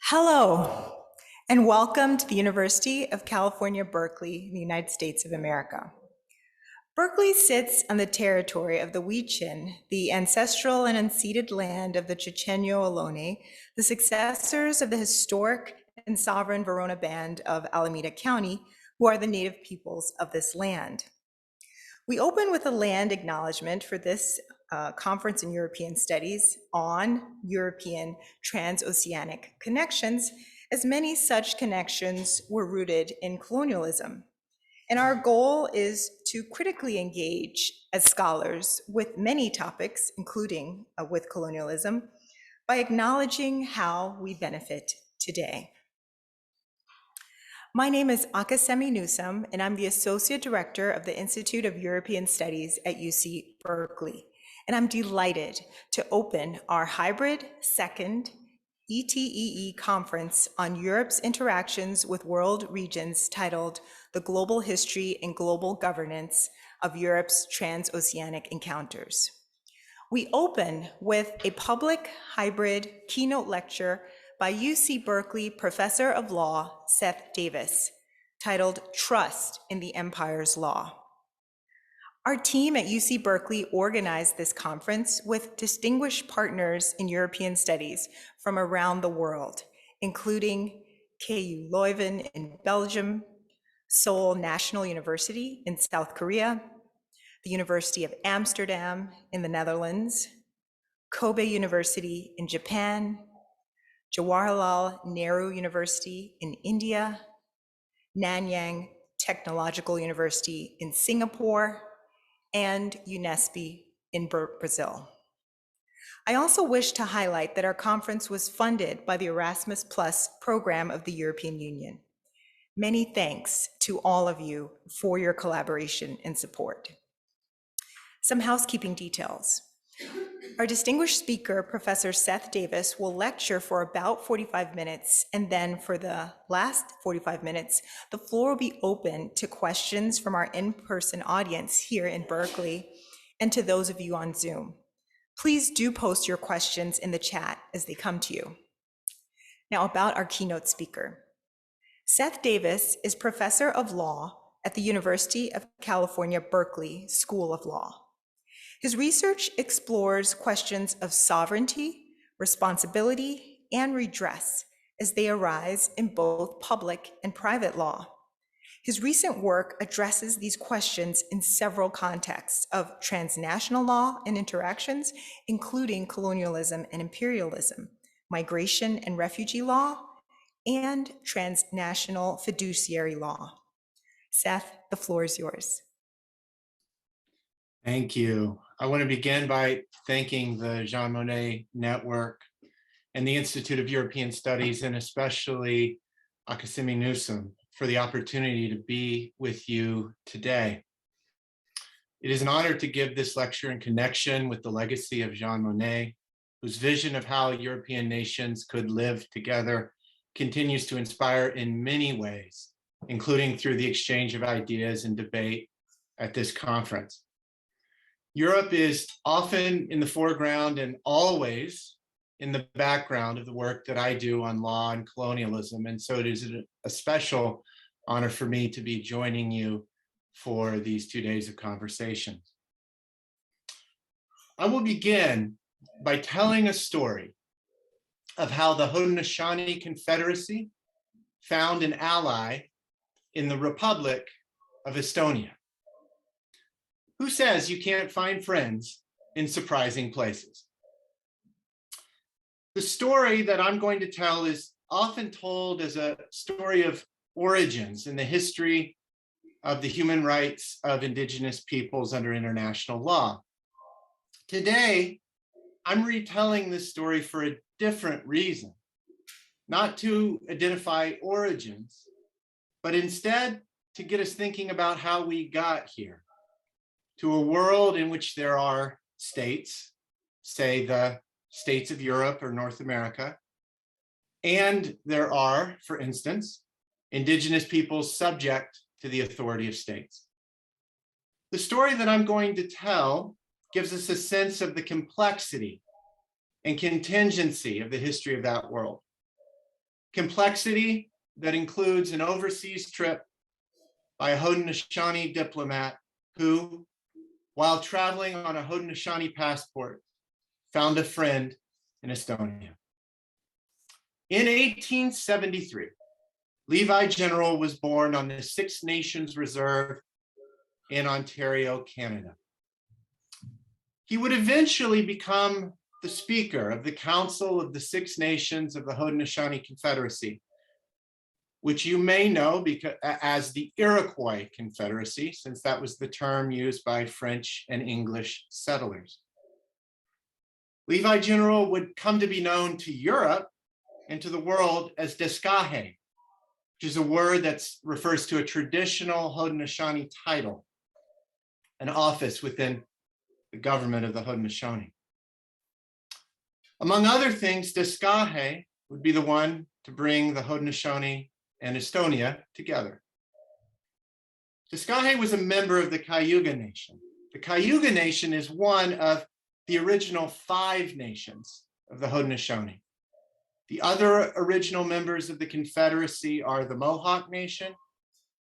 Hello, and welcome to the University of California, Berkeley, in the United States of America. Berkeley sits on the territory of the Huichin, the ancestral and unceded land of the Chochenyo Ohlone, the successors of the historic and sovereign Verona Band of Alameda County, who are the native peoples of this land. We open with a land acknowledgement for this Conference in European Studies on European Trans-Oceanic Connections, as many such connections were rooted in colonialism. And our goal is to critically engage as scholars with many topics, including with colonialism, by acknowledging how we benefit today. My name is Akasemi Newsome, and I'm the Associate Director of the Institute of European Studies at UC Berkeley. And I'm delighted to open our hybrid second ETEE conference on Europe's interactions with world regions titled The Global History and Global Governance of Europe's Trans-Oceanic Encounters. We open with a public hybrid keynote lecture by UC Berkeley Professor of Law, Seth Davis, titled Trust in the Empire's Law. Our team at UC Berkeley organized this conference with distinguished partners in European studies from around the world, including KU Leuven in Belgium, Seoul National University in South Korea, the University of Amsterdam in the Netherlands, Kobe University in Japan, Jawaharlal Nehru University in India, Nanyang Technological University in Singapore, and UNESCO in Brazil. I also wish to highlight that our conference was funded by the Erasmus Plus program of the European Union. Many thanks to all of you for your collaboration and support. Some housekeeping details. Our distinguished speaker, Professor Seth Davis, will lecture for about 45 minutes, and then for the last 45 minutes, the floor will be open to questions from our in-person audience here in Berkeley and to those of you on Zoom. Please do post your questions in the chat as they come to you. Now, about our keynote speaker. Seth Davis is Professor of Law at the University of California, Berkeley School of Law. His research explores questions of sovereignty, responsibility, and redress as they arise in both public and private law. His recent work addresses these questions in several contexts of transnational law and interactions, including colonialism and imperialism, migration and refugee law, and transnational fiduciary law. Seth, the floor is yours. Thank you. I want to begin by thanking the Jean Monnet Network and the Institute of European Studies, and especially Akasemi Newsome, for the opportunity to be with you today. It is an honor to give this lecture in connection with the legacy of Jean Monnet, whose vision of how European nations could live together continues to inspire in many ways, including through the exchange of ideas and debate at this conference. Europe is often in the foreground and always in the background of the work that I do on law and colonialism. And so it is a special honor for me to be joining you for these 2 days of conversation. I will begin by telling a story of how the Haudenosaunee Confederacy found an ally in the Republic of Estonia. Who says you can't find friends in surprising places? The story that I'm going to tell is often told as a story of origins in the history of the human rights of indigenous peoples under international law. Today, I'm retelling this story for a different reason, not to identify origins, but instead to get us thinking about how we got here, to a world in which there are states, say the states of Europe or North America, and there are, for instance, indigenous peoples subject to the authority of states. The story that I'm going to tell gives us a sense of the complexity and contingency of the history of that world. complexity that includes an overseas trip by a Haudenosaunee diplomat who, while traveling on a Haudenosaunee passport, found a friend in Estonia. In 1873, Levi General was born on the Six Nations Reserve in Ontario, Canada. He would eventually become the Speaker of the Council of the Six Nations of the Haudenosaunee Confederacy, which you may know as the Iroquois Confederacy, since that was the term used by French and English settlers. Levi General would come to be known to Europe and to the world as Deskahe, which is a word that refers to a traditional Haudenosaunee title, an office within the government of the Haudenosaunee. Among other things, Deskahe would be the one to bring the Haudenosaunee and Estonia together. Deskahe was a member of the Cayuga Nation. The Cayuga Nation is one of the original 5 nations of the Haudenosaunee. The other original members of the Confederacy are the Mohawk Nation,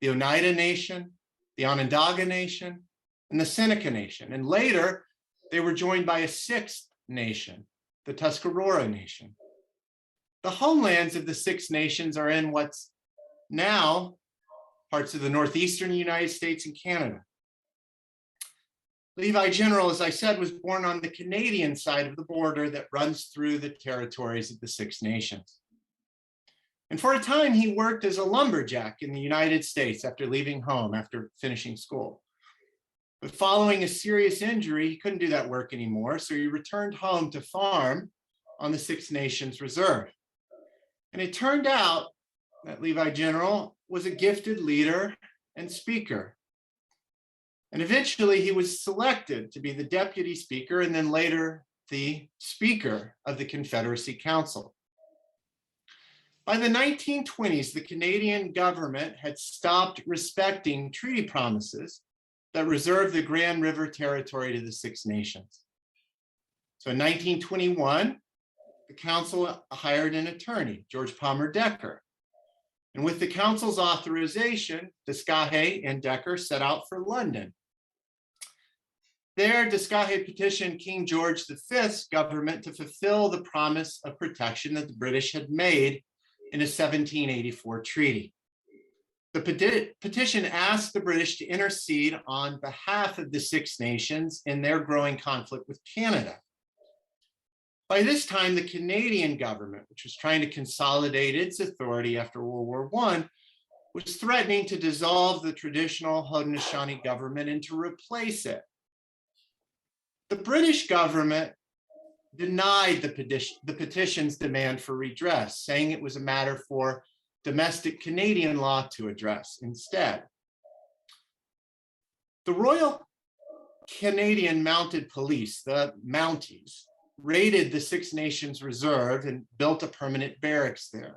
the Oneida Nation, the Onondaga Nation, and the Seneca Nation. And later, they were joined by a 6th nation, the Tuscarora Nation. The homelands of the 6 nations are in what's now parts of the northeastern United States and Canada. Levi General, as I said, was born on the Canadian side of the border that runs through the territories of the 6 nations. And for a time, he worked as a lumberjack in the United States after leaving home, after finishing school. But following a serious injury, he couldn't do that work anymore, so he returned home to farm on the 6 Nations Reserve. And it turned out that Levi General was a gifted leader and speaker. And eventually he was selected to be the deputy speaker and then later the speaker of the Confederacy Council. By the 1920s, the Canadian government had stopped respecting treaty promises that reserved the Grand River Territory to the 6 nations. So in 1921, the council hired an attorney, George Palmer Decker. And with the council's authorization, Deskahe and Decker set out for London. There, Deskahe petitioned King George V's government to fulfill the promise of protection that the British had made in a 1784 treaty. The petition asked the British to intercede on behalf of the 6 nations in their growing conflict with Canada. By this time, the Canadian government, which was trying to consolidate its authority after World War I, was threatening to dissolve the traditional Haudenosaunee government and to replace it. The British government denied the petition's demand for redress, saying it was a matter for domestic Canadian law to address instead. The Royal Canadian Mounted Police, the Mounties, raided the 6 Nations Reserve and built a permanent barracks there.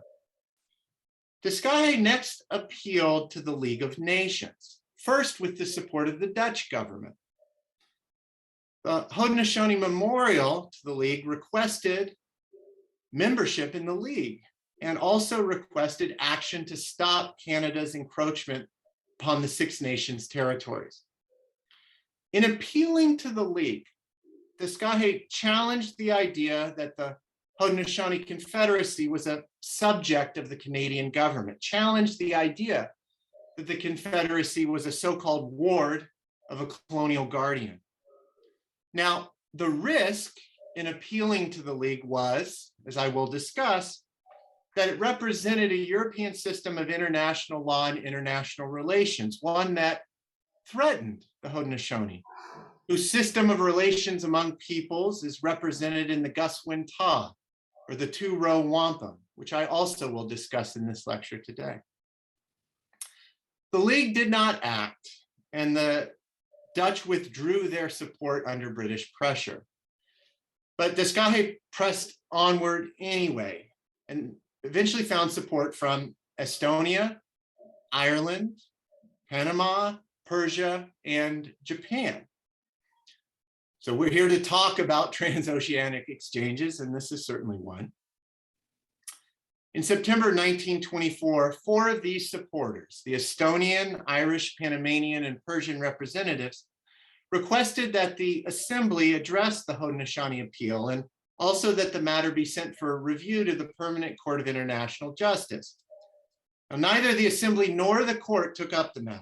Deskahe next appealed to the League of Nations, first with the support of the Dutch government. The Haudenosaunee Memorial to the League requested membership in the League and also requested action to stop Canada's encroachment upon the 6 Nations territories. In appealing to the League, Deskahe challenged the idea that the Haudenosaunee Confederacy was a subject of the Canadian government, challenged the idea that the Confederacy was a so-called ward of a colonial guardian. Now, the risk in appealing to the League was, as I will discuss, that it represented a European system of international law and international relations, one that threatened the Haudenosaunee, whose system of relations among peoples is represented in the Guswintah, or the 2-row wampum, which I also will discuss in this lecture today. The League did not act, and the Dutch withdrew their support under British pressure. But Deskahe pressed onward anyway, and eventually found support from Estonia, Ireland, Panama, Persia, and Japan. So we're here to talk about Trans-Oceanic Exchanges, and this is certainly one. In September 1924, 4 of these supporters, the Estonian, Irish, Panamanian, and Persian representatives, requested that the Assembly address the Haudenosaunee appeal and also that the matter be sent for review to the Permanent Court of International Justice. Now, neither the Assembly nor the court took up the matter.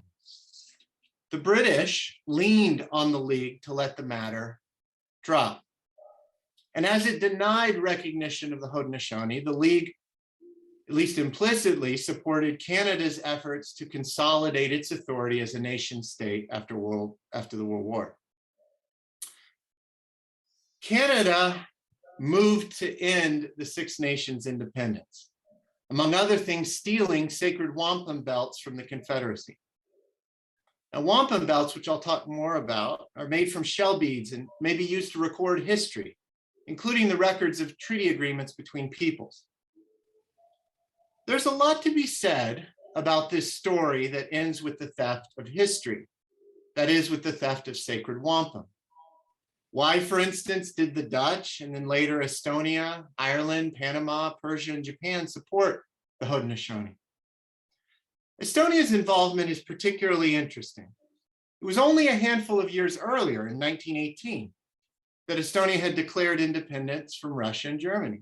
The British leaned on the League to let the matter drop. And as it denied recognition of the Haudenosaunee, the League, at least implicitly, supported Canada's efforts to consolidate its authority as a nation state after the World War. Canada moved to end the Six Nations independence, among other things, stealing sacred wampum belts from the Confederacy. Now, wampum belts, which I'll talk more about, are made from shell beads and may be used to record history, including the records of treaty agreements between peoples. There's a lot to be said about this story that ends with the theft of history, that is, with the theft of sacred wampum. Why, for instance, did the Dutch and then later Estonia, Ireland, Panama, Persia, and Japan support the Haudenosaunee? Estonia's involvement is particularly interesting. It was only a handful of years earlier, in 1918, that Estonia had declared independence from Russia and Germany.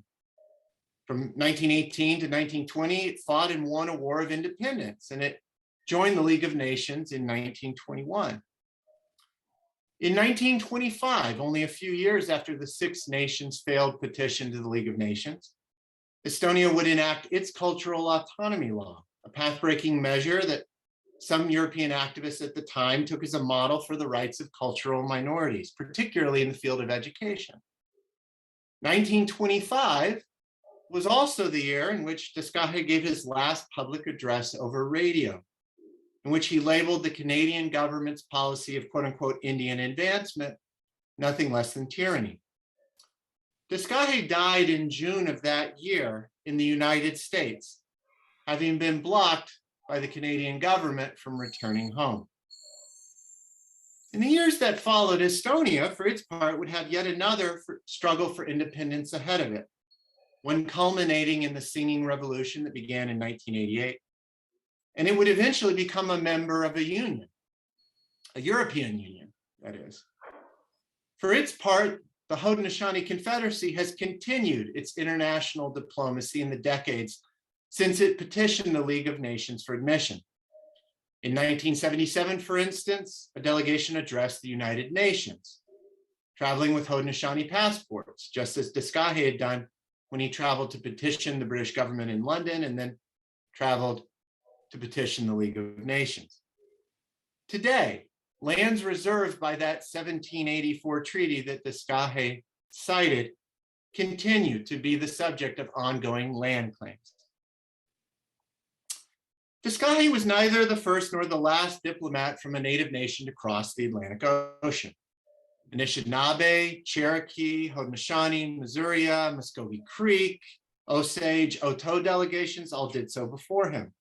From 1918 to 1920, it fought and won a war of independence, and it joined the League of Nations in 1921. In 1925, only a few years after the Six Nations failed petition to the League of Nations, Estonia would enact its cultural autonomy law, a path-breaking measure that some European activists at the time took as a model for the rights of cultural minorities, particularly in the field of education. 1925 was also the year in which Desgaje gave his last public address over radio, in which he labeled the Canadian government's policy of quote unquote Indian advancement nothing less than tyranny. Desgaje died in June of that year in the United States, having been blocked by the Canadian government from returning home. In the years that followed, Estonia, for its part, would have yet another struggle for independence ahead of it, one culminating in the Singing Revolution that began in 1988. And it would eventually become a member of a union, a European Union, that is. For its part, the Haudenosaunee Confederacy has continued its international diplomacy in the decades since it petitioned the League of Nations for admission. In 1977, for instance, a delegation addressed the United Nations, traveling with Haudenosaunee passports, just as Desgaje had done when he traveled to petition the British government in London and then traveled to petition the League of Nations. Today, lands reserved by that 1784 treaty that Desgaje cited continue to be the subject of ongoing land claims. Desgaje was neither the first nor the last diplomat from a native nation to cross the Atlantic Ocean. Anishinaabe, Cherokee, Haudenosaunee, Missouri, Muscogee Creek, Osage, Oto delegations all did so before him.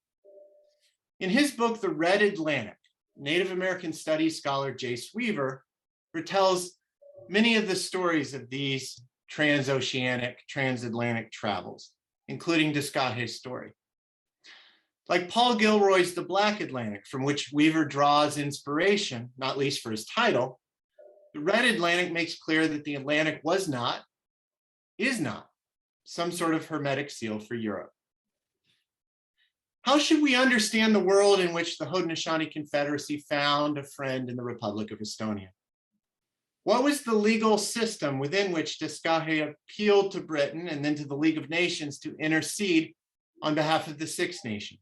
In his book, The Red Atlantic, Native American Studies scholar Jace Weaver retells many of the stories of these transoceanic, transatlantic travels, including Desgaje's story. Like Paul Gilroy's The Black Atlantic, from which Weaver draws inspiration, not least for his title, The Red Atlantic makes clear that the Atlantic was not, is not, some sort of hermetic seal for Europe. How should we understand the world in which the Haudenosaunee Confederacy found a friend in the Republic of Estonia? What was the legal system within which Desgaje appealed to Britain and then to the League of Nations to intercede on behalf of the Six Nations?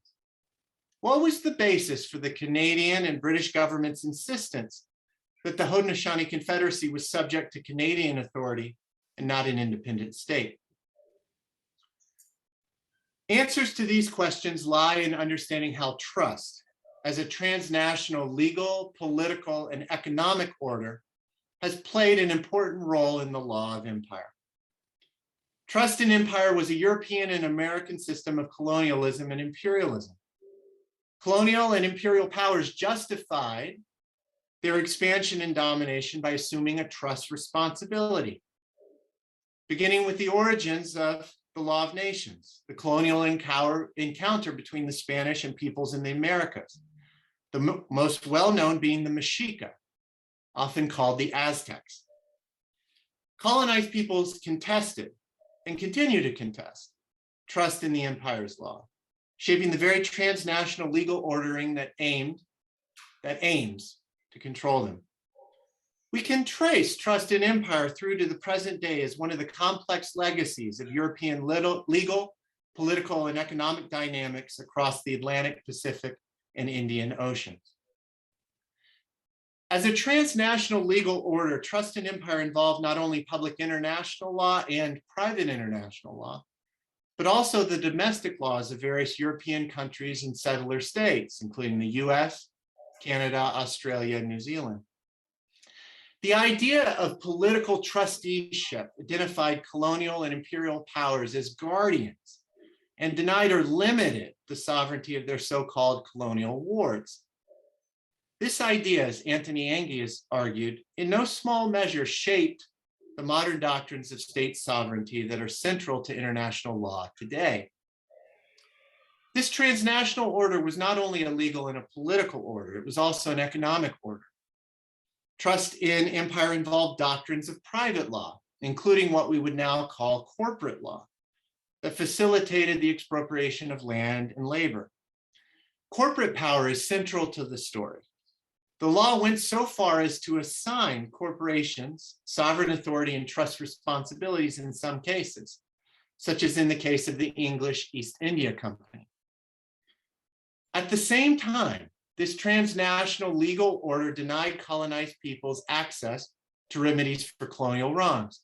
What was the basis for the Canadian and British government's insistence that the Haudenosaunee Confederacy was subject to Canadian authority and not an independent state? Answers to these questions lie in understanding how trust, as a transnational legal, political, and economic order, has played an important role in the law of empire. Trust in empire was a European and American system of colonialism and imperialism. Colonial and imperial powers justified their expansion and domination by assuming a trust responsibility, beginning with the origins of the law of nations, the colonial encounter between the Spanish and peoples in the Americas, the most well-known being the Mexica, often called the Aztecs. Colonized peoples contested and continue to contest trust in the empire's law, shaping the very transnational legal ordering that aims to control them. We can trace trust in empire through to the present day as one of the complex legacies of European legal, political, and economic dynamics across the Atlantic, Pacific, and Indian Oceans. As a transnational legal order, trust in empire involved not only public international law and private international law, but also the domestic laws of various European countries and settler states, including the US, Canada, Australia, and New Zealand. The idea of political trusteeship identified colonial and imperial powers as guardians and denied or limited the sovereignty of their so-called colonial wards. This idea, as Anthony Angie has argued, in no small measure shaped the modern doctrines of state sovereignty that are central to international law today. This transnational order was not only a legal and a political order, it was also an economic order. Trust in empire involved doctrines of private law, including what we would now call corporate law, that facilitated the expropriation of land and labor. Corporate power is central to the story. The law went so far as to assign corporations sovereign authority and trust responsibilities in some cases, such as in the case of the English East India Company. At the same time, this transnational legal order denied colonized peoples access to remedies for colonial wrongs,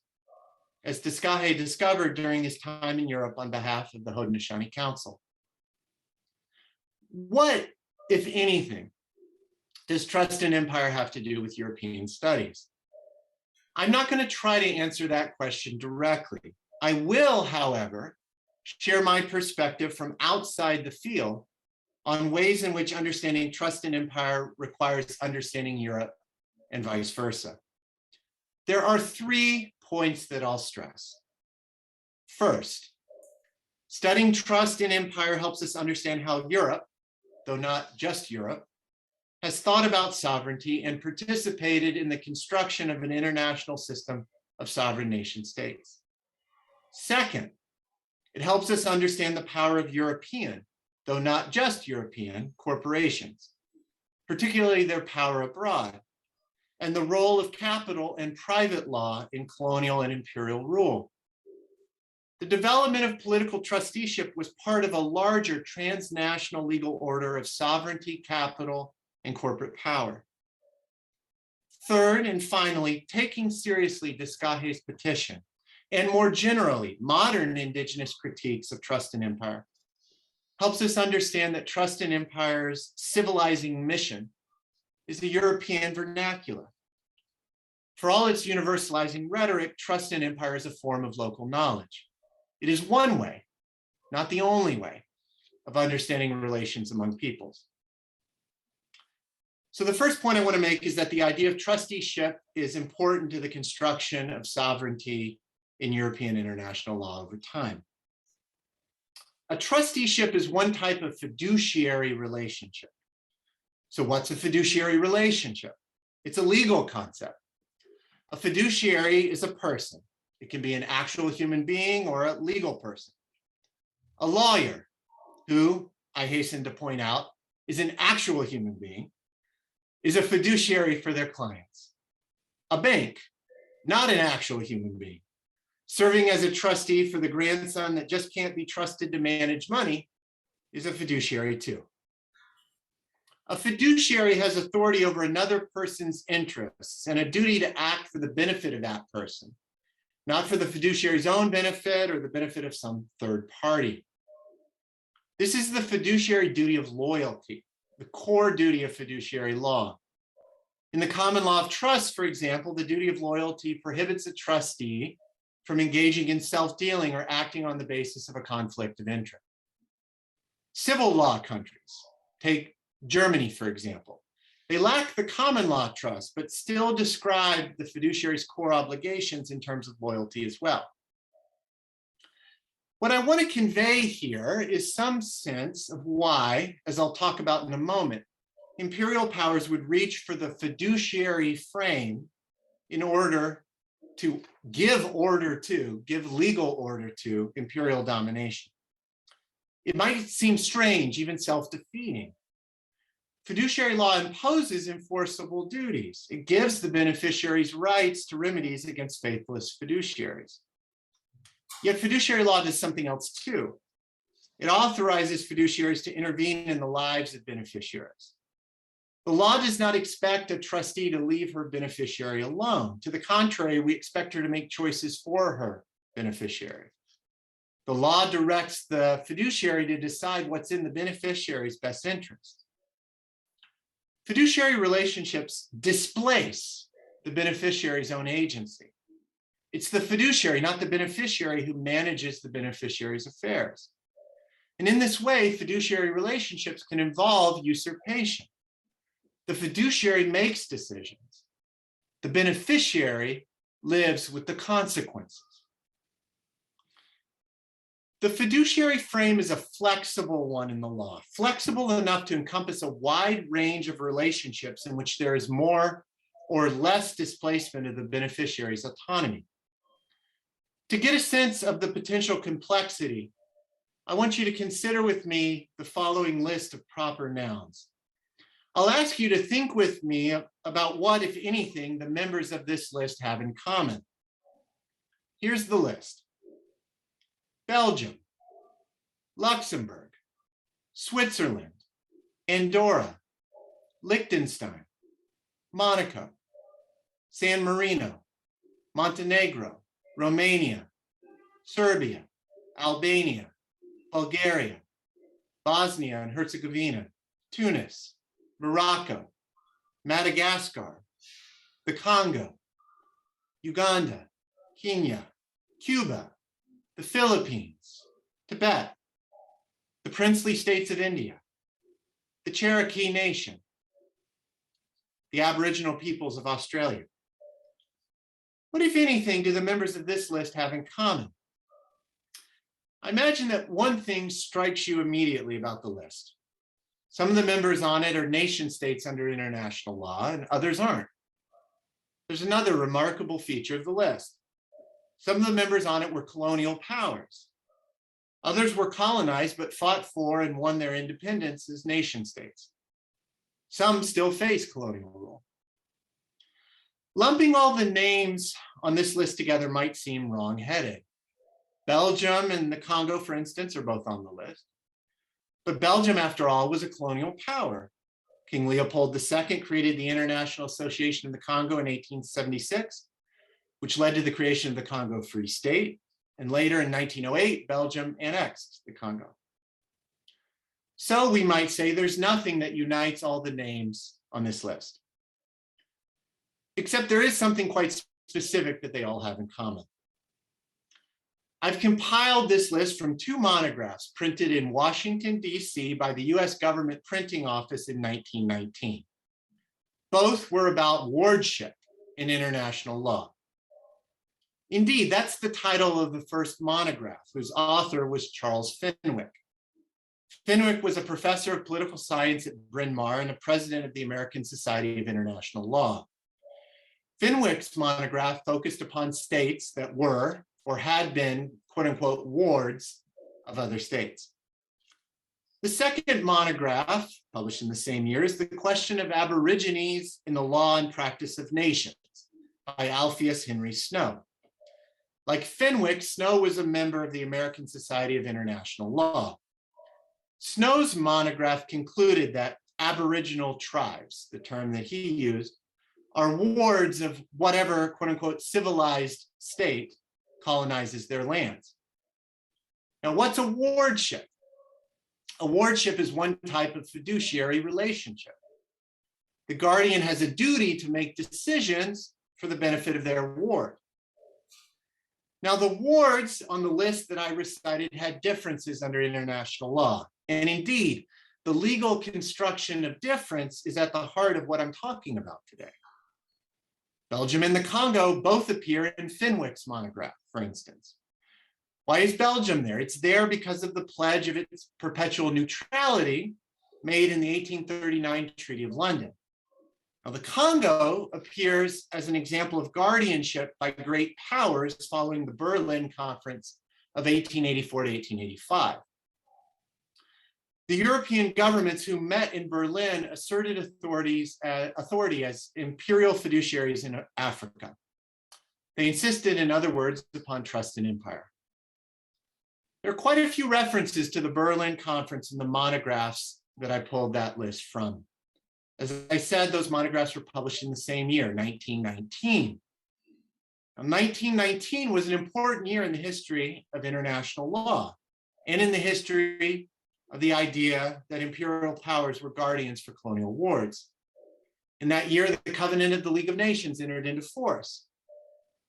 as Descahe discovered during his time in Europe on behalf of the Haudenosaunee Council. What, if anything, does trust in empire have to do with European studies? I'm not going to try to answer that question directly. I will, however, share my perspective from outside the field on ways in which understanding trust in empire requires understanding Europe and vice versa. There are 3 points that I'll stress. First, studying trust in empire helps us understand how Europe, though not just Europe, has thought about sovereignty and participated in the construction of an international system of sovereign nation states. Second, it helps us understand the power of European, though not just European, corporations, particularly their power abroad, and the role of capital and private law in colonial and imperial rule. The development of political trusteeship was part of a larger transnational legal order of sovereignty, capital, and corporate power. Third, and finally, taking seriously Descahe's petition, and more generally, modern indigenous critiques of trust in empire, helps us understand that trust in empire's civilizing mission is the European vernacular. For all its universalizing rhetoric, trust in empire is a form of local knowledge. It is one way, not the only way, of understanding relations among peoples. So the first point I want to make is that the idea of trusteeship is important to the construction of sovereignty in European international law over time. A trusteeship is one type of fiduciary relationship. So what's a fiduciary relationship? It's a legal concept. A fiduciary is a person. It can be an actual human being or a legal person. A lawyer, who, I hasten to point out, is an actual human being, is a fiduciary for their clients. A bank, not an actual human being, serving as a trustee for the grandson that just can't be trusted to manage money, is a fiduciary too. A fiduciary has authority over another person's interests and a duty to act for the benefit of that person, not for the fiduciary's own benefit or the benefit of some third party. This is the fiduciary duty of loyalty, the core duty of fiduciary law. In the common law of trust, for example, the duty of loyalty prohibits a trustee from engaging in self-dealing or acting on the basis of a conflict of interest. Civil law countries, take Germany, for example, they lack the common law trust, but still describe the fiduciary's core obligations in terms of loyalty as well. What I want to convey here is some sense of why, as I'll talk about in a moment, imperial powers would reach for the fiduciary frame in order to give legal order to imperial domination. It might seem strange, even self-defeating. Fiduciary law imposes enforceable duties. It gives the beneficiaries rights to remedies against faithless fiduciaries. Yet fiduciary law does something else too. It authorizes fiduciaries to intervene in the lives of beneficiaries. The law does not expect a trustee to leave her beneficiary alone. To the contrary, we expect her to make choices for her beneficiary. The law directs the fiduciary to decide what's in the beneficiary's best interest. Fiduciary relationships displace the beneficiary's own agency. It's the fiduciary, not the beneficiary, who manages the beneficiary's affairs. And in this way, fiduciary relationships can involve usurpation. The fiduciary makes decisions. The beneficiary lives with the consequences. The fiduciary frame is a flexible one in the law, flexible enough to encompass a wide range of relationships in which there is more or less displacement of the beneficiary's autonomy. To get a sense of the potential complexity, I want you to consider with me the following list of proper nouns. I'll ask you to think with me about what, if anything, the members of this list have in common. Here's the list: Belgium, Luxembourg, Switzerland, Andorra, Liechtenstein, Monaco, San Marino, Montenegro, Romania, Serbia, Albania, Bulgaria, Bosnia and Herzegovina, Tunis, Morocco, Madagascar, the Congo, Uganda, Kenya, Cuba, the Philippines, Tibet, the princely states of India, the Cherokee Nation, the Aboriginal peoples of Australia. What, if anything, do the members of this list have in common? I imagine that one thing strikes you immediately about the list. Some of the members on it are nation states under international law, and others aren't. There's another remarkable feature of the list. Some of the members on it were colonial powers. Others were colonized but fought for and won their independence as nation states. Some still face colonial rule. Lumping all the names on this list together might seem wrong-headed. Belgium and the Congo, for instance, are both on the list. But Belgium, after all, was a colonial power. King Leopold II created the International Association of the Congo in 1876, which led to the creation of the Congo Free State. And later in 1908, Belgium annexed the Congo. So we might say there's nothing that unites all the names on this list. Except there is something quite specific that they all have in common. I've compiled this list from two monographs printed in Washington, D.C. by the US Government Printing Office in 1919. Both were about wardship in international law. Indeed, that's the title of the first monograph, whose author was Charles Fenwick. Fenwick was a professor of political science at Bryn Mawr and a president of the American Society of International Law. Fenwick's monograph focused upon states that were or had been, quote unquote, wards of other states. The second monograph, published in the same year, is The Question of Aborigines in the Law and Practice of Nations by Alpheus Henry Snow. Like Fenwick, Snow was a member of the American Society of International Law. Snow's monograph concluded that Aboriginal tribes, the term that he used, are wards of whatever, quote unquote, civilized state colonizes their lands. Now, what's a wardship? A wardship is one type of fiduciary relationship. The guardian has a duty to make decisions for the benefit of their ward. Now, the wards on the list that I recited had differences under international law. And indeed, the legal construction of difference is at the heart of what I'm talking about today. Belgium and the Congo both appear in Fenwick's monograph, for instance. Why is Belgium there? It's there because of the pledge of its perpetual neutrality made in the 1839 Treaty of London. Now, the Congo appears as an example of guardianship by great powers following the Berlin Conference of 1884 to 1885. The European governments who met in Berlin asserted authority as imperial fiduciaries in Africa. They insisted, in other words, upon trust and empire. There are quite a few references to the Berlin Conference in the monographs that I pulled that list from. As I said, those monographs were published in the same year, 1919. Now, 1919 was an important year in the history of international law and in the history of the idea that imperial powers were guardians for colonial wards. In that year, the Covenant of the League of Nations entered into force.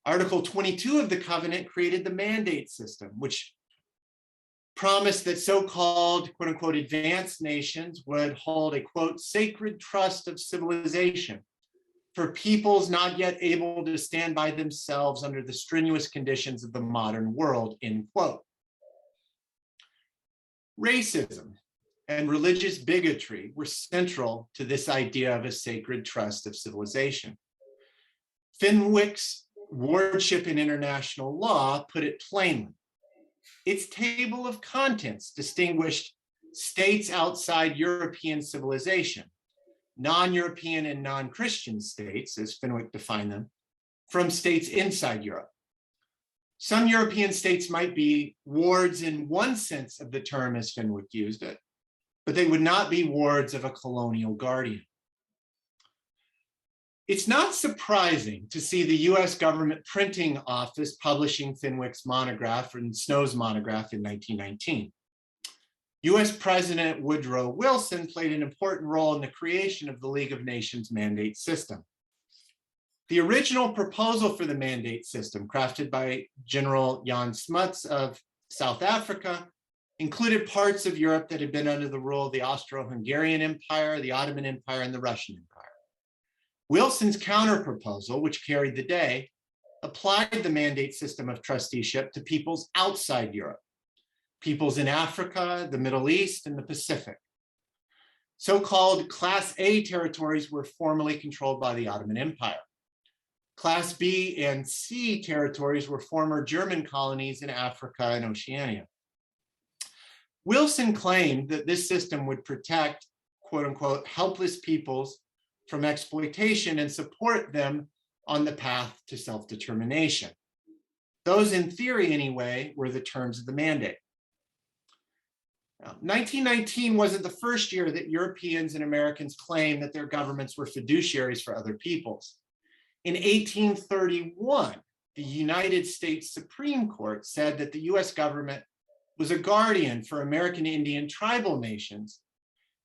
Article 22 of the Covenant created the mandate system, which promised that so-called, quote unquote, advanced nations would hold a, quote, sacred trust of civilization for peoples not yet able to stand by themselves under the strenuous conditions of the modern world, end quote. Racism and religious bigotry were central to this idea of a sacred trust of civilization. Fenwick's Wardship in International Law put it plainly. Its table of contents distinguished states outside European civilization, non-European and non-Christian states, as Fenwick defined them, from states inside Europe. Some European states might be wards in one sense of the term as Fenwick used it, but they would not be wards of a colonial guardian. It's not surprising to see the US government printing office publishing Fenwick's monograph and Snow's monograph in 1919. US President Woodrow Wilson played an important role in the creation of the League of Nations mandate system. The original proposal for the mandate system, crafted by General Jan Smuts of South Africa, included parts of Europe that had been under the rule of the Austro-Hungarian Empire, the Ottoman Empire, and the Russian Empire. Wilson's counterproposal, which carried the day, applied the mandate system of trusteeship to peoples outside Europe, peoples in Africa, the Middle East, and the Pacific. So-called Class A territories were formerly controlled by the Ottoman Empire. Class B and C territories were former German colonies in Africa and Oceania. Wilson claimed that this system would protect, quote unquote, helpless peoples from exploitation and support them on the path to self-determination. Those, in theory anyway, were the terms of the mandate. Now, 1919 wasn't the first year that Europeans and Americans claimed that their governments were fiduciaries for other peoples. In 1831, the United States Supreme Court said that the US government was a guardian for American Indian tribal nations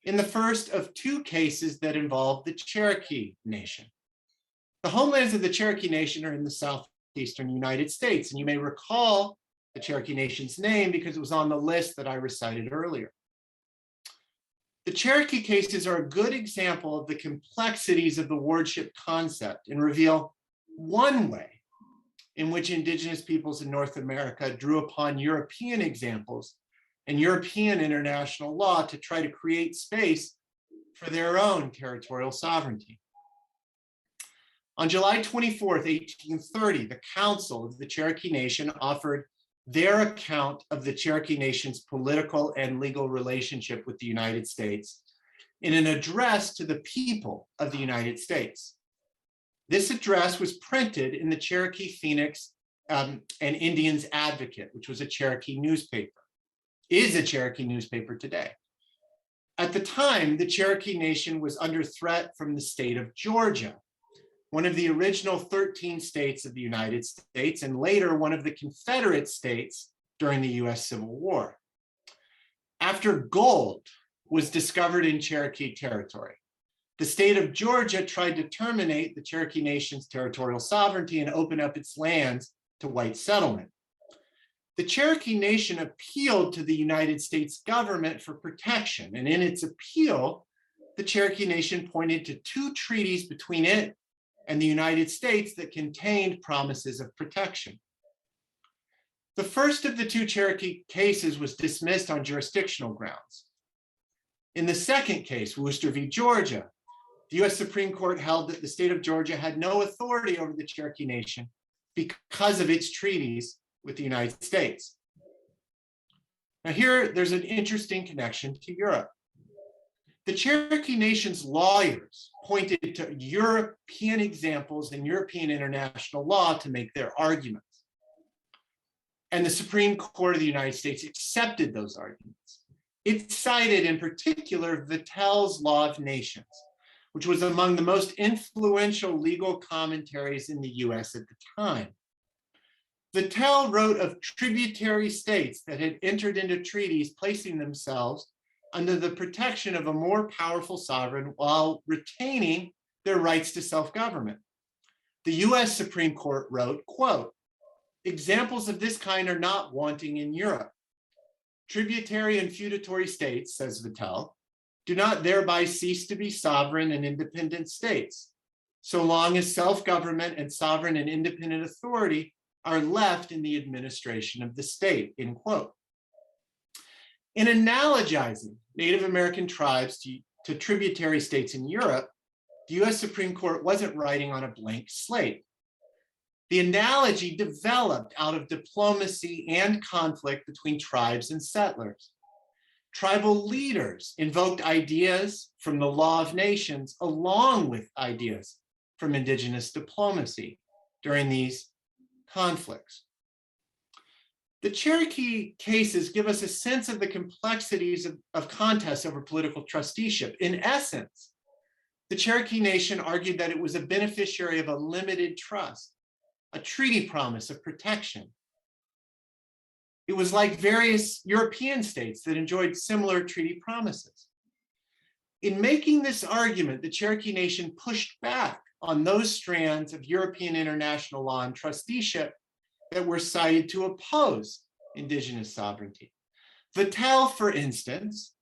in the first of two cases that involved the Cherokee Nation. The homelands of the Cherokee Nation are in the southeastern United States, and you may recall the Cherokee Nation's name because it was on the list that I recited earlier. The Cherokee cases are a good example of the complexities of the wardship concept and reveal one way in which indigenous peoples in North America drew upon European examples and European international law to try to create space for their own territorial sovereignty. On July 24th, 1830, the Council of the Cherokee Nation offered their account of the Cherokee Nation's political and legal relationship with the United States in an address to the people of the United States. This address was printed in the Cherokee Phoenix and Indians Advocate, which was a Cherokee newspaper, is a Cherokee newspaper today. At the time, the Cherokee Nation was under threat from the state of Georgia, one of the original 13 states of the United States, and later one of the Confederate states during the US Civil War. After gold was discovered in Cherokee territory, the state of Georgia tried to terminate the Cherokee Nation's territorial sovereignty and open up its lands to white settlement. The Cherokee Nation appealed to the United States government for protection, and in its appeal, the Cherokee Nation pointed to two treaties between it and the United States that contained promises of protection. The first of the two Cherokee cases was dismissed on jurisdictional grounds. In the second case, Worcester v. Georgia, the US Supreme Court held that the state of Georgia had no authority over the Cherokee Nation because of its treaties with the United States. Now here, there's an interesting connection to Europe. The Cherokee Nation's lawyers pointed to European examples in European international law to make their arguments. And the Supreme Court of the United States accepted those arguments. It cited in particular Vattel's Law of Nations, which was among the most influential legal commentaries in the US at the time. Vattel wrote of tributary states that had entered into treaties placing themselves under the protection of a more powerful sovereign while retaining their rights to self-government. The US Supreme Court wrote, quote, "Examples of this kind are not wanting in Europe. Tributary and feudatory states," says Vattel, "do not thereby cease to be sovereign and independent states, so long as self-government and sovereign and independent authority are left in the administration of the state," end quote. In analogizing Native American tribes to tributary states in Europe, the US Supreme Court wasn't writing on a blank slate. The analogy developed out of diplomacy and conflict between tribes and settlers. Tribal leaders invoked ideas from the Law of Nations along with ideas from indigenous diplomacy during these conflicts. The Cherokee cases give us a sense of the complexities of contests over political trusteeship. In essence, the Cherokee Nation argued that it was a beneficiary of a limited trust, a treaty promise of protection. It was like various European states that enjoyed similar treaty promises. In making this argument, the Cherokee Nation pushed back on those strands of European international law and trusteeship that were cited to oppose indigenous sovereignty. Vattel, for instance,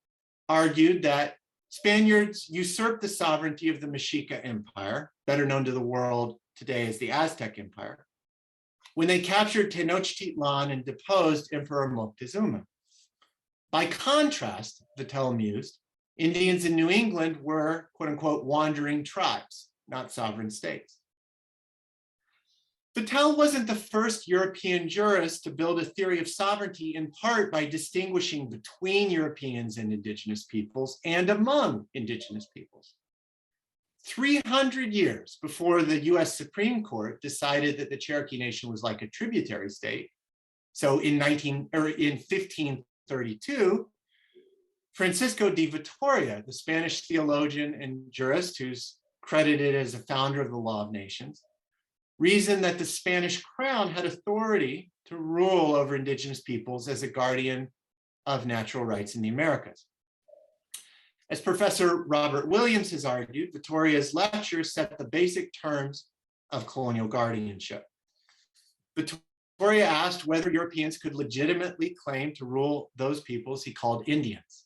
argued that Spaniards usurped the sovereignty of the Mexica Empire, better known to the world today as the Aztec Empire, when they captured Tenochtitlan and deposed Emperor Moctezuma. By contrast, Vattel mused, Indians in New England were, quote unquote, wandering tribes, not sovereign states. Vattel wasn't the first European jurist to build a theory of sovereignty, in part by distinguishing between Europeans and indigenous peoples and among indigenous peoples. 300 years before the US Supreme Court decided that the Cherokee Nation was like a tributary state, so in 1532, Francisco de Vitoria, the Spanish theologian and jurist who's credited as a founder of the Law of Nations, reasoned that the Spanish crown had authority to rule over indigenous peoples as a guardian of natural rights in the Americas. As Professor Robert Williams has argued, Vitoria's lectures set the basic terms of colonial guardianship. Vitoria asked whether Europeans could legitimately claim to rule those peoples he called Indians.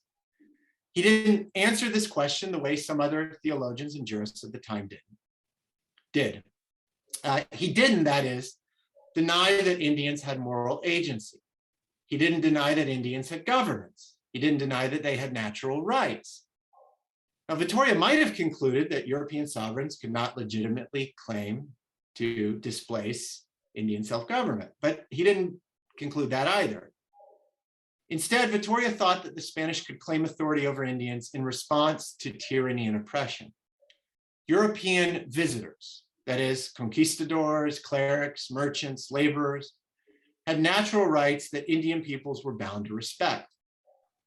He didn't answer this question the way some other theologians and jurists of the time did. He didn't, that is, deny that Indians had moral agency. He didn't deny that Indians had governance. He didn't deny that they had natural rights. Now, Vitoria might have concluded that European sovereigns could not legitimately claim to displace Indian self-government, but he didn't conclude that either. Instead, Vitoria thought that the Spanish could claim authority over Indians in response to tyranny and oppression. European visitors, that is, conquistadors, clerics, merchants, laborers, had natural rights that Indian peoples were bound to respect.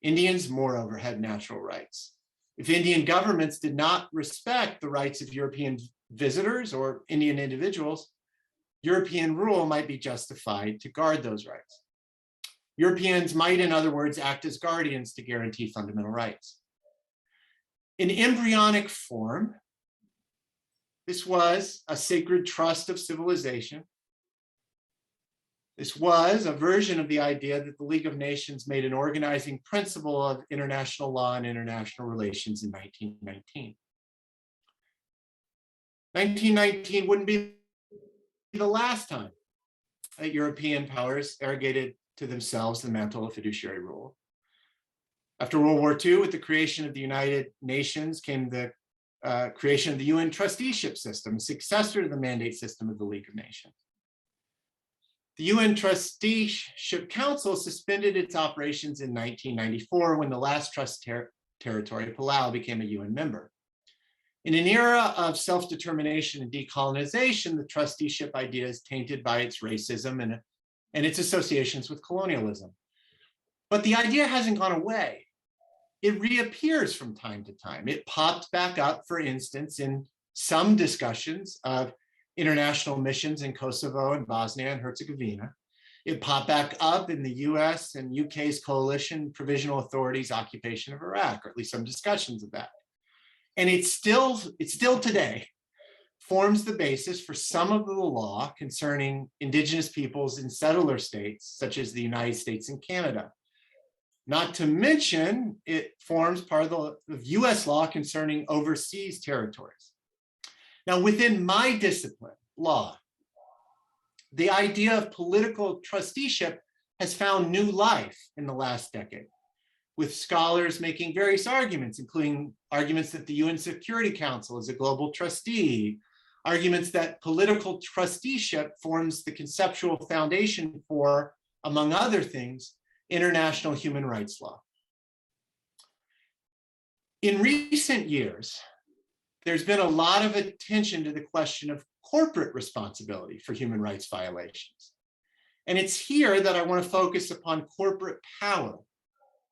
Indians, moreover, had natural rights. If Indian governments did not respect the rights of European visitors or Indian individuals, European rule might be justified to guard those rights. Europeans might, in other words, act as guardians to guarantee fundamental rights. In embryonic form, this was a sacred trust of civilization. This was a version of the idea that the League of Nations made an organizing principle of international law and international relations in 1919. 1919 wouldn't be the last time European powers arrogated to themselves the mantle of fiduciary rule. After World War II, with the creation of the United Nations, came the creation of the UN Trusteeship System, successor to the mandate system of the League of Nations. The UN Trusteeship Council suspended its operations in 1994 when the last trust territory, Palau, became a UN member. In an era of self-determination and decolonization, the trusteeship idea is tainted by its racism and its associations with colonialism. But the idea hasn't gone away. It reappears from time to time. It popped back up, for instance, in some discussions of international missions in Kosovo and Bosnia and Herzegovina. It popped back up in the US and UK's coalition provisional authorities' occupation of Iraq, or at least some discussions of that. And it still today forms the basis for some of the law concerning indigenous peoples in settler states, such as the United States and Canada. Not to mention, it forms part of the US law concerning overseas territories. Now, within my discipline, law, the idea of political trusteeship has found new life in the last decade, with scholars making various arguments, including arguments that the UN Security Council is a global trustee, arguments that political trusteeship forms the conceptual foundation for, among other things, international human rights law. In recent years, there's been a lot of attention to the question of corporate responsibility for human rights violations. And it's here that I want to focus upon corporate power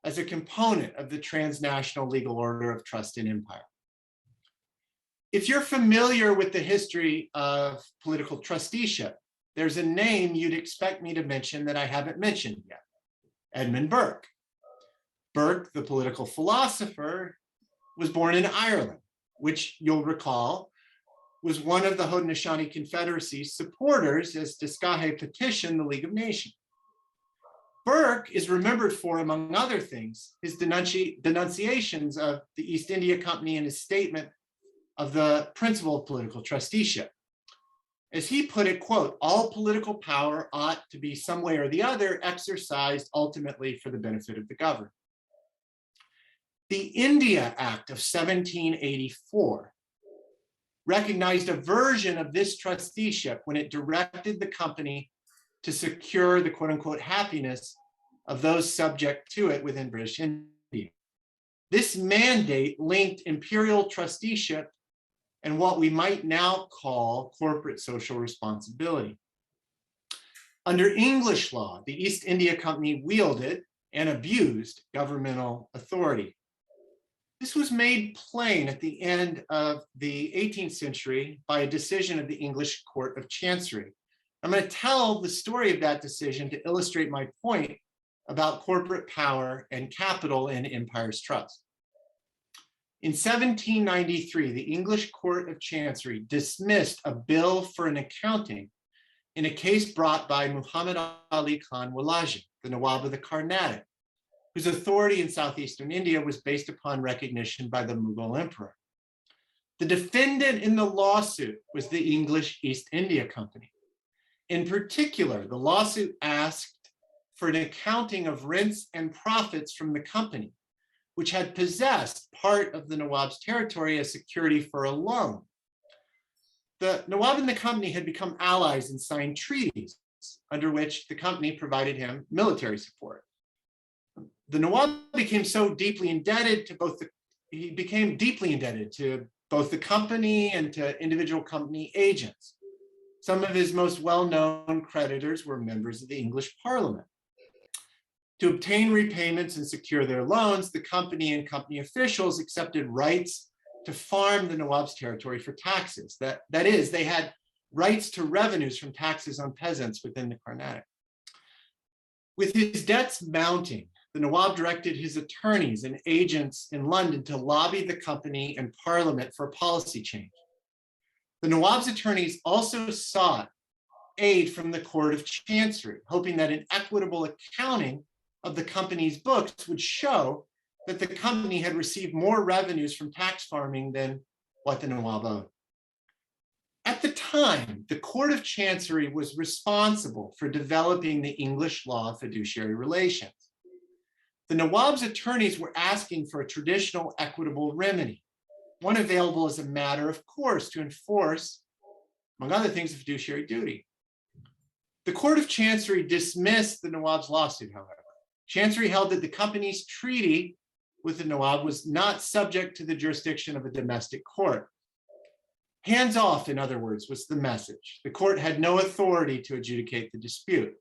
as a component of the transnational legal order of trust and empire. If you're familiar with the history of political trusteeship, there's a name you'd expect me to mention that I haven't mentioned yet: Edmund Burke. Burke, the political philosopher, was born in Ireland, which you'll recall was one of the Haudenosaunee Confederacy's supporters as Discahe petitioned the League of Nations. Burke is remembered for, among other things, his denunciations of the East India Company and his statement of the principle of political trusteeship. As he put it, quote, "All political power ought to be some way or the other exercised ultimately for the benefit of the governed." The India Act of 1784 recognized a version of this trusteeship when it directed the company to secure the quote unquote happiness of those subject to it within British India. This mandate linked imperial trusteeship and what we might now call corporate social responsibility. Under English law, the East India Company wielded and abused governmental authority. This was made plain at the end of the 18th century by a decision of the English Court of Chancery. I'm going to tell the story of that decision to illustrate my point about corporate power and capital in empire's trust. In 1793, the English Court of Chancery dismissed a bill for an accounting in a case brought by Muhammad Ali Khan Walaji, the Nawab of the Carnatic, whose authority in southeastern India was based upon recognition by the Mughal emperor. The defendant in the lawsuit was the English East India Company. In particular, the lawsuit asked for an accounting of rents and profits from the company, which had possessed part of the Nawab's territory as security for a loan. The Nawab and the company had become allies and signed treaties under which the company provided him military support. The Nawab became so deeply indebted to both the company and to individual company agents. Some of his most well-known creditors were members of the English Parliament. To obtain repayments and secure their loans, the company and company officials accepted rights to farm the Nawab's territory for taxes. That is, they had rights to revenues from taxes on peasants within the Carnatic. With his debts mounting, the Nawab directed his attorneys and agents in London to lobby the company and Parliament for a policy change. The Nawab's attorneys also sought aid from the Court of Chancery, hoping that an equitable accounting of the company's books would show that the company had received more revenues from tax farming than what the Nawab owed. At the time, the Court of Chancery was responsible for developing the English law of fiduciary relations. The Nawab's attorneys were asking for a traditional equitable remedy, one available as a matter of course to enforce, among other things, a fiduciary duty. The Court of Chancery dismissed the Nawab's lawsuit, however. Chancery held that the company's treaty with the Nawab was not subject to the jurisdiction of a domestic court. Hands off, in other words, was the message. The court had no authority to adjudicate the dispute,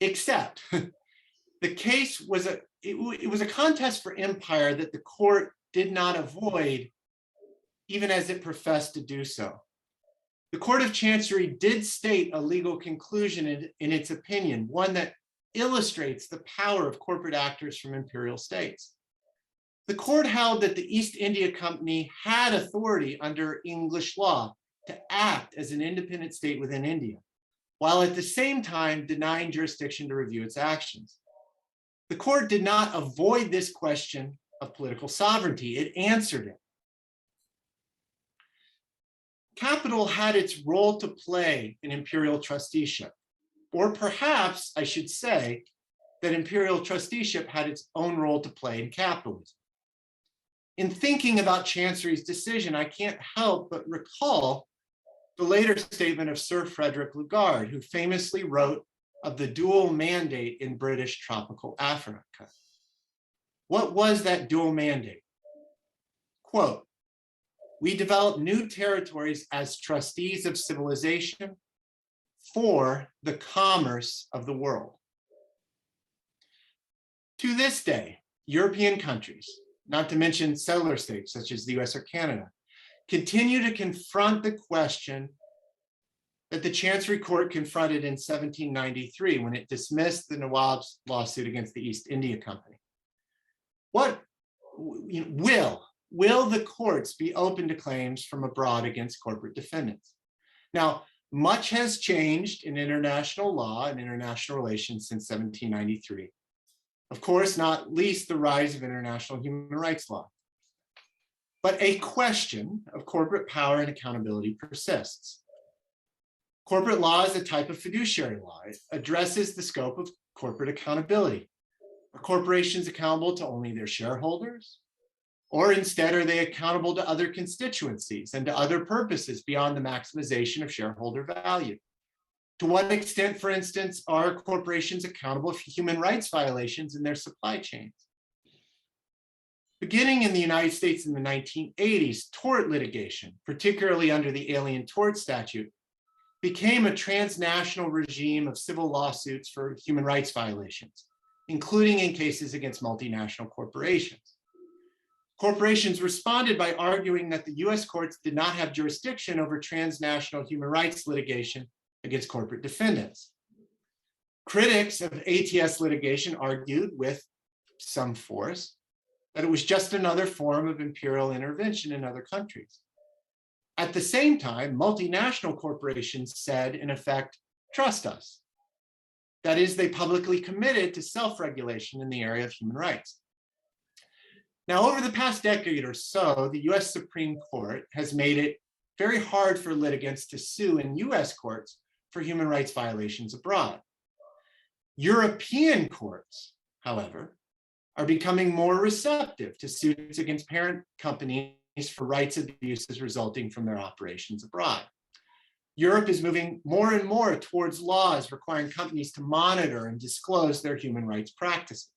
except the case was it was a contest for empire that the court did not avoid, even as it professed to do so. The Court of Chancery did state a legal conclusion in its opinion, one that illustrates the power of corporate actors from imperial states. The court held that the East India Company had authority under English law to act as an independent state within India, while at the same time denying jurisdiction to review its actions. The court did not avoid this question of political sovereignty, it answered it. Capital had its role to play in imperial trusteeship, or perhaps I should say that imperial trusteeship had its own role to play in capitalism. In thinking about Chancery's decision, I can't help but recall the later statement of Sir Frederick Lagarde, who famously wrote of the dual mandate in British tropical Africa. What was that dual mandate? Quote, "We develop new territories as trustees of civilization for the commerce of the world." To this day, European countries, not to mention settler states such as the US or Canada, continue to confront the question that the Chancery Court confronted in 1793 when it dismissed the Nawab's lawsuit against the East India Company. Will the courts be open to claims from abroad against corporate defendants? Now, much has changed in international law and international relations since 1793. Of course, not least the rise of international human rights law. But a question of corporate power and accountability persists. Corporate law is a type of fiduciary law. It addresses the scope of corporate accountability. Are corporations accountable to only their shareholders? Or instead, are they accountable to other constituencies and to other purposes beyond the maximization of shareholder value? To what extent, for instance, are corporations accountable for human rights violations in their supply chains? Beginning in the United States in the 1980s, tort litigation, particularly under the Alien Tort Statute, became a transnational regime of civil lawsuits for human rights violations, including in cases against multinational corporations. Corporations responded by arguing that the US courts did not have jurisdiction over transnational human rights litigation against corporate defendants. Critics of ATS litigation argued with some force that it was just another form of imperial intervention in other countries. At the same time, multinational corporations said, in effect, trust us. That is, they publicly committed to self-regulation in the area of human rights. Now, over the past decade or so, the US Supreme Court has made it very hard for litigants to sue in US courts for human rights violations abroad. European courts, however, are becoming more receptive to suits against parent companies for rights abuses resulting from their operations abroad. Europe is moving more and more towards laws requiring companies to monitor and disclose their human rights practices.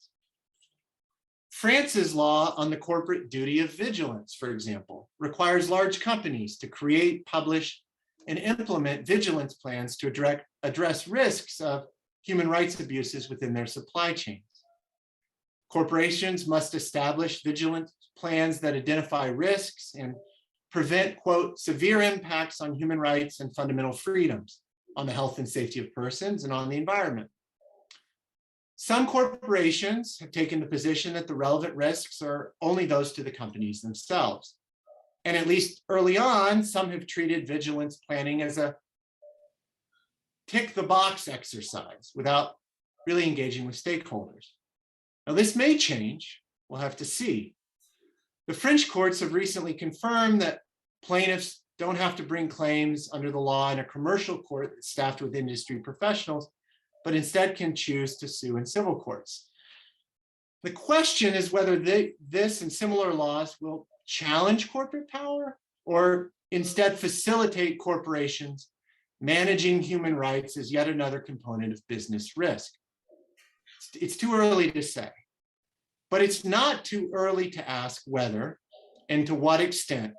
France's law on the corporate duty of vigilance, for example, requires large companies to create, publish, and implement vigilance plans to address risks of human rights abuses within their supply chains. Corporations must establish vigilance plans that identify risks and prevent, quote, severe impacts on human rights and fundamental freedoms, on the health and safety of persons, and on the environment. Some corporations have taken the position that the relevant risks are only those to the companies themselves. And at least early on, some have treated vigilance planning as a tick the box exercise without really engaging with stakeholders. Now, this may change, we'll have to see. The French courts have recently confirmed that plaintiffs don't have to bring claims under the law in a commercial court that's staffed with industry professionals, but instead can choose to sue in civil courts. The question is whether this and similar laws will challenge corporate power or instead facilitate corporations managing human rights as yet another component of business risk. It's too early to say, but it's not too early to ask whether and to what extent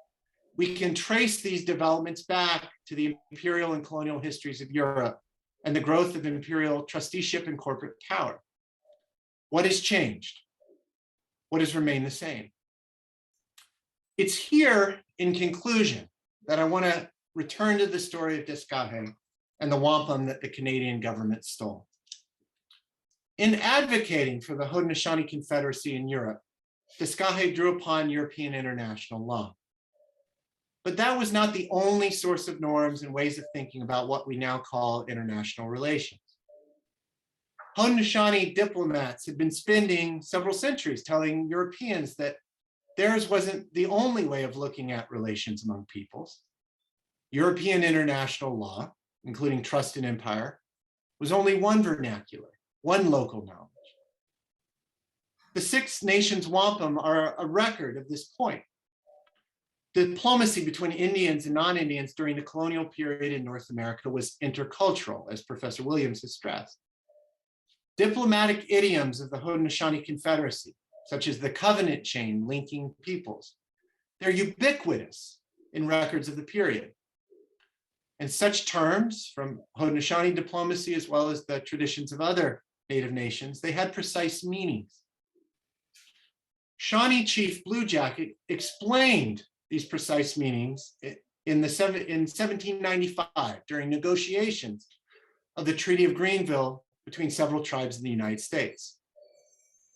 we can trace these developments back to the imperial and colonial histories of Europe and the growth of imperial trusteeship and corporate power. What has changed? What has remained the same? It's here, in conclusion, that I want to return to the story of Disgahe and the wampum that the Canadian government stole. In advocating for the Haudenosaunee Confederacy in Europe, Disgahe drew upon European international law. But that was not the only source of norms and ways of thinking about what we now call international relations. Haudenosaunee diplomats had been spending several centuries telling Europeans that theirs wasn't the only way of looking at relations among peoples. European international law, including trust and empire, was only one vernacular, one local knowledge. The Six Nations wampum are a record of this point. Diplomacy between Indians and non-Indians during the colonial period in North America was intercultural, as Professor Williams has stressed. Diplomatic idioms of the Haudenosaunee Confederacy, such as the covenant chain linking peoples, they're ubiquitous in records of the period. And such terms from Haudenosaunee diplomacy, as well as the traditions of other Native nations, they had precise meanings. Shawnee Chief Blue Jacket explained these precise meanings in 1795 during negotiations of the Treaty of Greenville between several tribes in the United States.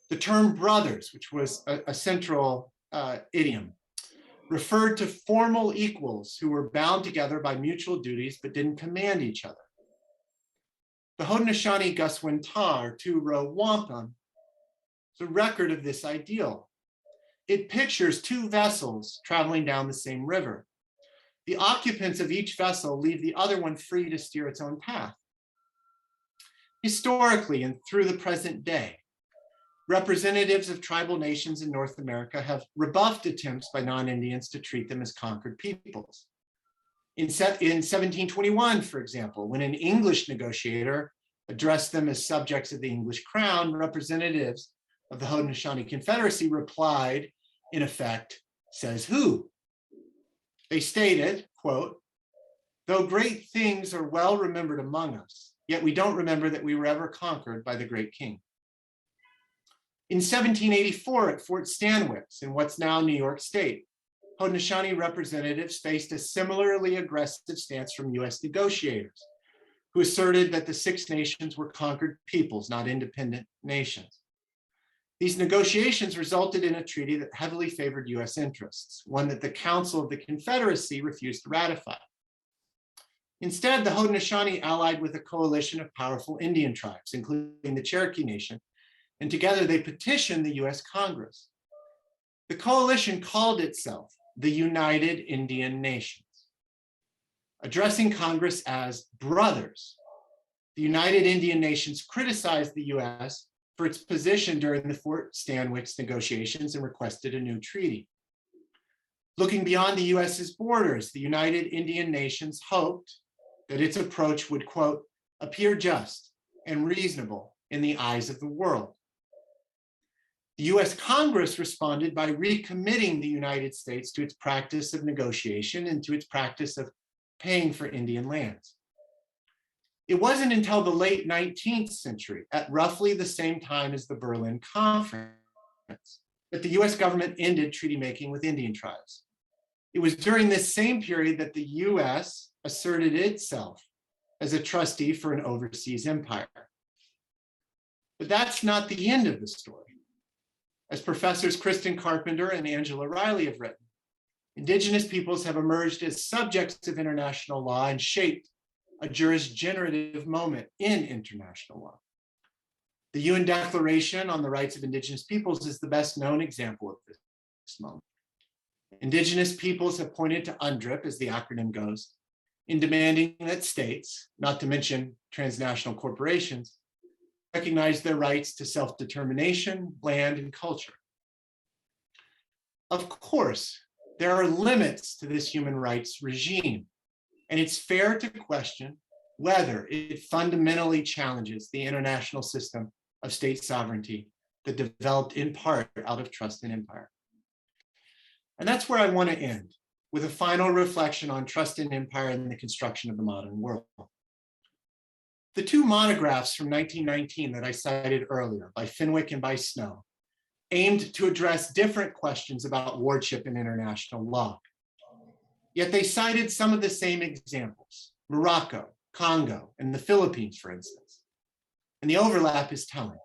The term brothers, which was a central idiom, referred to formal equals who were bound together by mutual duties but didn't command each other. The Haudenosaunee Guswintar two-row wampum is a record of this ideal. It pictures two vessels traveling down the same river. The occupants of each vessel leave the other one free to steer its own path. Historically and through the present day, representatives of tribal nations in North America have rebuffed attempts by non-Indians to treat them as conquered peoples. In 1721, for example, when an English negotiator addressed them as subjects of the English crown, representatives of the Haudenosaunee Confederacy replied, in effect, says who? They stated, quote, "Though great things are well remembered among us, yet we don't remember that we were ever conquered by the great king." In 1784 at Fort Stanwix in what's now New York State, Haudenosaunee representatives faced a similarly aggressive stance from US negotiators who asserted that the Six Nations were conquered peoples, not independent nations. These negotiations resulted in a treaty that heavily favored US interests, one that the Council of the Confederacy refused to ratify. Instead, the Haudenosaunee allied with a coalition of powerful Indian tribes, including the Cherokee Nation, and together they petitioned the US Congress. The coalition called itself the United Indian Nations. Addressing Congress as brothers, the United Indian Nations criticized the US for its position during the Fort Stanwix negotiations and requested a new treaty. Looking beyond the US's borders, the United Indian Nations hoped that its approach would, quote, appear just and reasonable in the eyes of the world. The US Congress responded by recommitting the United States to its practice of negotiation and to its practice of paying for Indian lands. It wasn't until the late 19th century, at roughly the same time as the Berlin Conference, that the US government ended treaty making with Indian tribes. It was during this same period that the US asserted itself as a trustee for an overseas empire. But that's not the end of the story. As professors Kristen Carpenter and Angela Riley have written, Indigenous peoples have emerged as subjects of international law and shaped a jurisgenerative moment in international law. The UN Declaration on the Rights of Indigenous Peoples is the best known example of this moment. Indigenous peoples have pointed to UNDRIP, as the acronym goes, in demanding that states, not to mention transnational corporations, recognize their rights to self-determination, land, and culture. Of course, there are limits to this human rights regime, and it's fair to question whether it fundamentally challenges the international system of state sovereignty that developed in part out of trust in empire. And that's where I want to end, with a final reflection on trust in empire and the construction of the modern world. The two monographs from 1919 that I cited earlier, by Fenwick and by Snow, aimed to address different questions about wardship in international law. Yet they cited some of the same examples: Morocco, Congo, and the Philippines, for instance. And the overlap is telling.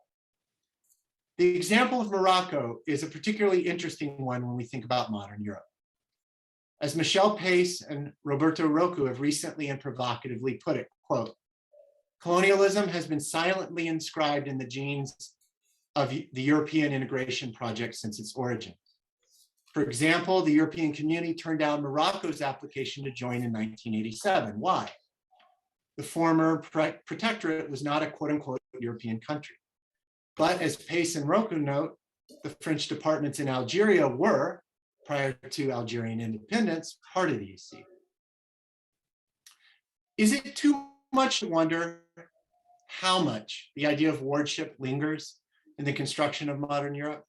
The example of Morocco is a particularly interesting one when we think about modern Europe. As Michel Pace and Roberto Rocco have recently and provocatively put it, quote, "Colonialism has been silently inscribed in the genes of the European integration project since its origin. For example, the European community turned down Morocco's application to join in 1987. Why? The former protectorate was not a quote unquote European country. But as Pace and Rocco note, the French departments in Algeria were, prior to Algerian independence, part of the EC. Is it too much to wonder how much the idea of wardship lingers in the construction of modern Europe?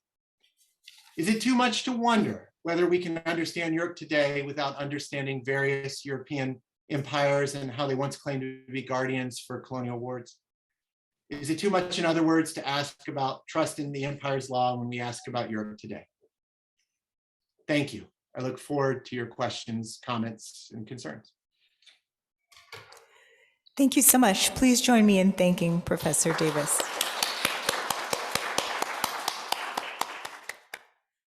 Is it too much to wonder whether we can understand Europe today without understanding various European empires and how they once claimed to be guardians for colonial wards? Is it too much, in other words, to ask about trust in the empire's law when we ask about Europe today? Thank you. I look forward to your questions, comments, and concerns. Thank you so much. Please join me in thanking Professor Davis.